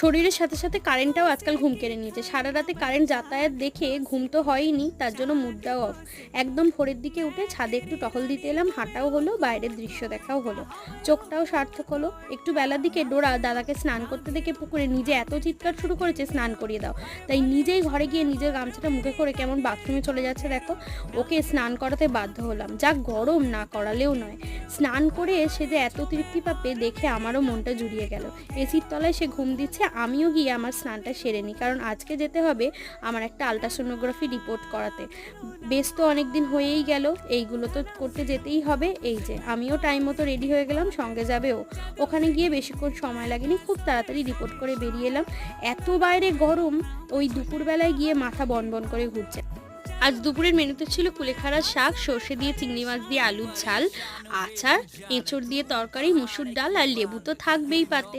শরীরের সাথে সাথে কারেন্টটাও আজকাল ঘুম কেড়ে নিয়েছে। সারা রাতে কারেন্ট যাতায়াত দেখে ঘুম তো হয়ইনি, তার জন্য মুডটাও অফ। একদম ভোরের দিকে উঠে ছাদে একটু টহল দিতে এলাম, হাঁটাও হলো, বাইরের দৃশ্য দেখাও হলো, চোখটাও সার্থক হলো। একটু বেলার দিকে ডোরা দাদাকে স্নান করতে দেখে পুকুরে নিজে এত চিৎকার শুরু করেছে স্নান করিয়ে দাও, তাই নিজেই ঘরে গিয়ে নিজের গামছাটা মুখে করে কেমন বাথরুমে চলে যাচ্ছে দেখো। ওকে স্নান করাতে বাধ্য হলাম, যা গরম, না করালেও নয়। স্নান করে সে যে এত তৃপ্তি পাবে দেখে আমারও মনটা জুড়িয়ে গেল। এসির তলায় সে ঘুম দিচ্ছে, আমিও গিয়ে আমার স্নানটা সেরে নিই, কারণ আজকে যেতে হবে আমার একটা আলট্রাসোনোগ্রাফি রিপোর্ট করাতে। বেশ তো অনেক দিন হয়েই গেল, এইগুলো তো করতে যেতেই হবে। এই যে আমিও টাইম মতো রেডি হয়ে গেলাম, সঙ্গে যাবেও। ওখানে গিয়ে বেশিক্ষণ সময় লাগেনি, খুব তাড়াতাড়ি রিপোর্ট করে বেরিয়ে এলাম। এত বাইরে গরম, ওই দুপুরবেলায় গিয়ে মাথা বনবন করে ঘুরছে। আজ দুপুরের মেনুতে ছিল কুলেখাড়া শাক, সর্ষে দিয়ে চিংড়ি মাছ দিয়ে আলুর ঝাল, আচার, এঁচড় দিয়ে তরকারি, মুসুর ডাল আর লেবু তো থাকবেই পাতে।